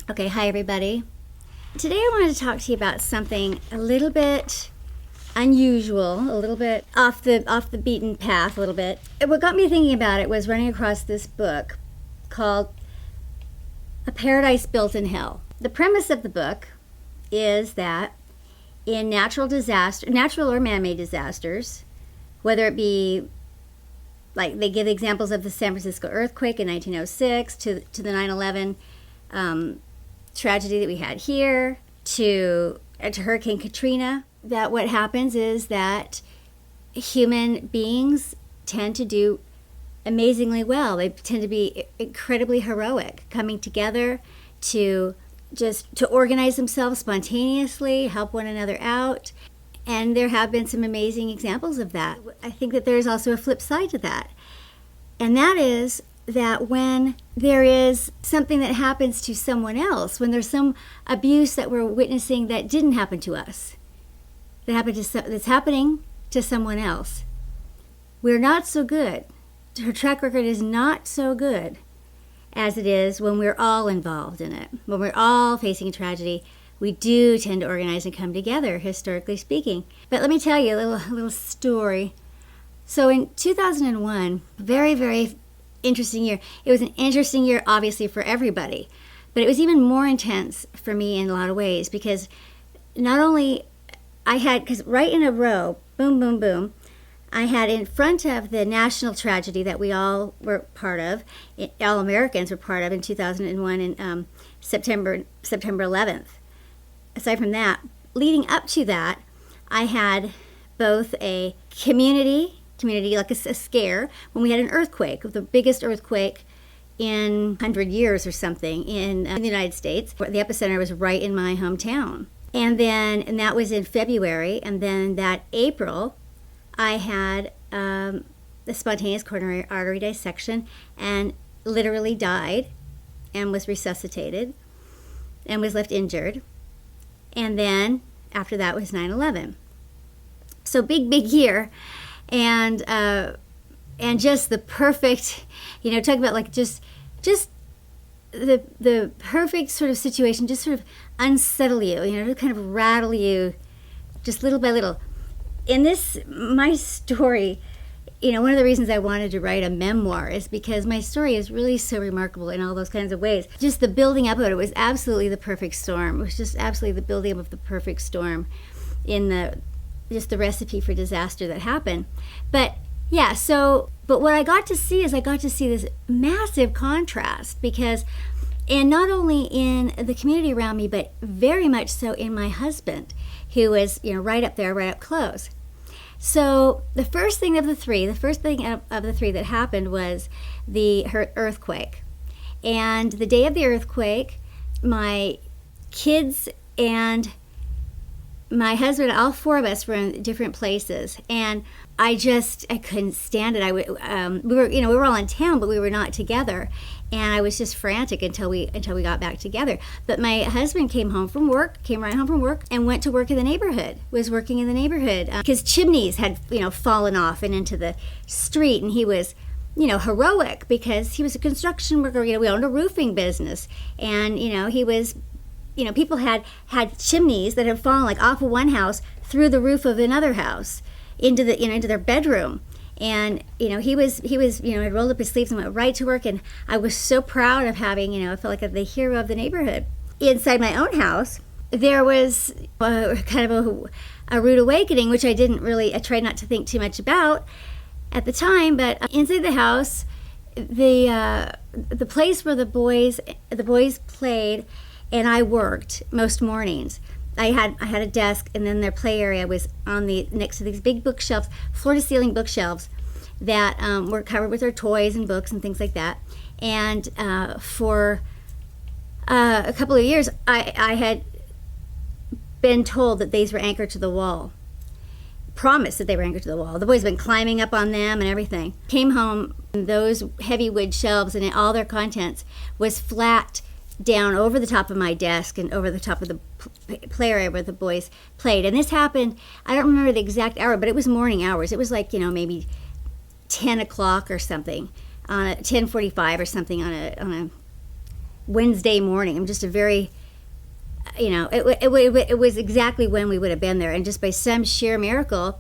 Okay, hi everybody. Today I wanted to talk to you about something a little bit unusual, a little bit off the beaten path a little bit. What got me thinking about it was running across this book called A Paradise Built in Hell. The premise of the book is that in natural or man-made disasters, whether it be like they give examples of the San Francisco earthquake in 1906 to the 9/11 tragedy that we had here, to Hurricane Katrina, that what happens is that human beings tend to do amazingly well. They tend to be incredibly heroic, coming together to organize themselves spontaneously, help one another out. And there have been some amazing examples of that. I think that there's also a flip side to that. And that is that when there is something that happens to someone else, when there's some abuse that we're witnessing that didn't happen to us, that's happening to someone else, we're not so good. Her track record is not so good as it is when we're all involved in it. When we're all facing a tragedy, we do tend to organize and come together, historically speaking. But let me tell you a little story. So in 2001, very, very interesting year. It was an interesting year, obviously, for everybody. But it was even more intense for me in a lot of ways because not only because right in a row, boom, boom, boom, I had in front of the national tragedy that we all were part of, all Americans were part of in 2001 in September 11th. Aside from that, leading up to that, I had both a community like a scare, when we had an earthquake, the biggest earthquake in 100 years or something in the United States. The epicenter was right in my hometown. And that was in February. And then that April, I had a spontaneous coronary artery dissection and literally died and was resuscitated and was left injured. And then after that was 9/11. So big year. And just the perfect, talk about like just the perfect sort of situation, just sort of unsettle you, to kind of rattle you just little by little. In my story, one of the reasons I wanted to write a memoir is because my story is really so remarkable in all those kinds of ways. Just the building up of it was absolutely the perfect storm. It was just absolutely the building up of the perfect storm in just the recipe for disaster that happened. But yeah, but what I got to see is this massive contrast and not only in the community around me, but very much so in my husband, who was, right up there, right up close. So the first thing of the three that happened was the earthquake. And the day of the earthquake, my kids and my husband, all four of us were in different places, and I couldn't stand it. We were all in town, but we were not together, and I was just frantic until we got back together. But my husband came right home from work, and went to work in the neighborhood. Was working in the neighborhood because chimneys had fallen off and into the street, and he was heroic because he was a construction worker. We owned a roofing business, and he was. People had chimneys that had fallen like off of one house through the roof of another house into their bedroom. And, he was had rolled up his sleeves and went right to work. And I was so proud of having, I felt like the hero of the neighborhood. Inside my own house, there was kind of a rude awakening, which I tried not to think too much about at the time. But inside the house, the place where the boys played and I worked most mornings. I had a desk, and then their play area was next to these big bookshelves, floor-to-ceiling bookshelves that were covered with their toys and books and things like that. And for a couple of years, I had been told that these were anchored to the wall. Promised that they were anchored to the wall. The boys had been climbing up on them and everything. Came home, and those heavy wood shelves and all their contents was flat down over the top of my desk and over the top of the play area where the boys played. And this happened, I don't remember the exact hour, but it was morning hours. It was like, maybe 10 o'clock or something, 10:45 or something on a Wednesday morning. I'm just a very, it was exactly when we would have been there. And just by some sheer miracle,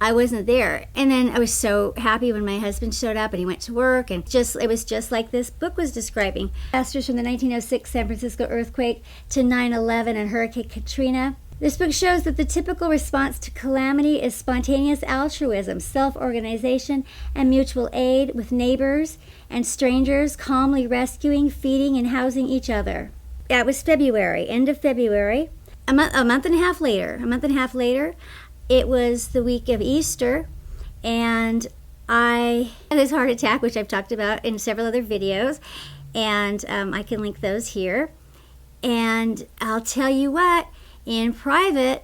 I wasn't there. And then I was so happy when my husband showed up and he went to work, and it was just like this book was describing. Disasters from the 1906 San Francisco earthquake to 9/11 and Hurricane Katrina. This book shows that the typical response to calamity is spontaneous altruism, self-organization, and mutual aid, with neighbors and strangers calmly rescuing, feeding, and housing each other. That was February, end of February. A month and a half later, it was the week of Easter, and I had this heart attack, which I've talked about in several other videos, and I can link those here. And I'll tell you what, in private,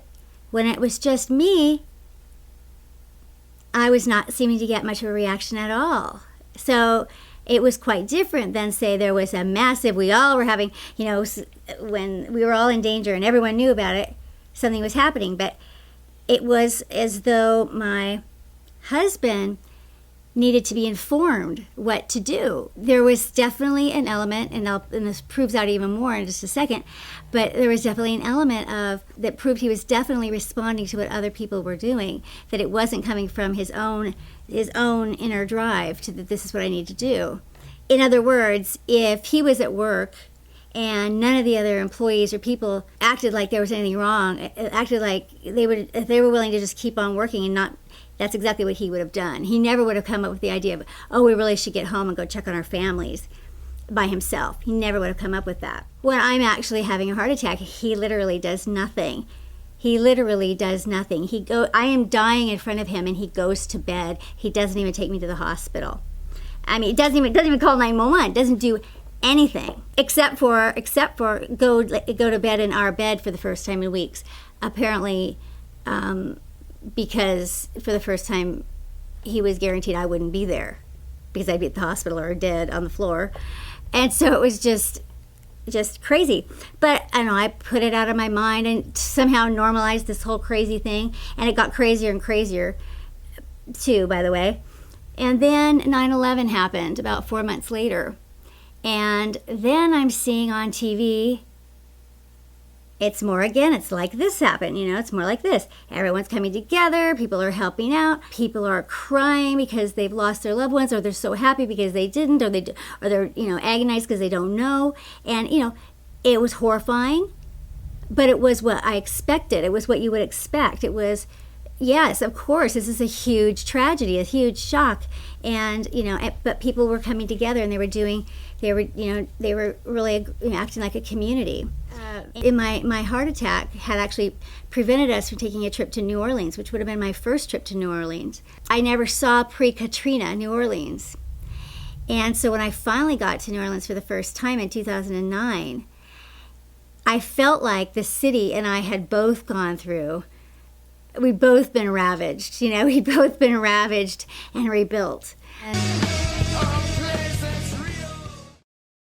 when it was just me, I was not seeming to get much of a reaction at all. So it was quite different than, say, there was a massive, we all were having, when we were all in danger and everyone knew about it, something was happening. But it was as though my husband needed to be informed what to do. There was definitely an element, and this proves out even more in just a second, but there was definitely an element that proved he was definitely responding to what other people were doing, that it wasn't coming from his own inner drive to that this is what I need to do. In other words, if he was at work and none of the other employees or people acted like there was anything wrong, acted like they were willing to just keep on working and not, that's exactly what he would have done. He never would have come up with the idea of, oh, we really should get home and go check on our families by himself. He never would have come up with that. When I'm actually having a heart attack, he literally does nothing. I am dying in front of him, and he goes to bed. He doesn't even take me to the hospital. I mean, it doesn't even call 911. Doesn't do anything except for go to bed in our bed for the first time in weeks. Apparently, because for the first time, he was guaranteed I wouldn't be there because I'd be at the hospital or dead on the floor, and so it was just crazy. But I know I put it out of my mind and somehow normalized this whole crazy thing, and it got crazier and crazier too, by the way. And then 9/11 happened about 4 months later, and then I'm seeing on TV, it's like this happened, it's more like this. Everyone's coming together, people are helping out, people are crying because they've lost their loved ones, or they're so happy because they didn't, or they're agonized because they don't know. And it was horrifying, but it was what I expected. It was what you would expect. It was, yes, of course, this is a huge tragedy, a huge shock. And but people were coming together, and they were really acting like a community. In my heart attack had actually prevented us from taking a trip to New Orleans, which would have been my first trip to New Orleans. I never saw pre-Katrina New Orleans. And so when I finally got to New Orleans for the first time in 2009, I felt like the city and I had both gone through, we'd both been ravaged, we'd both been ravaged and rebuilt. And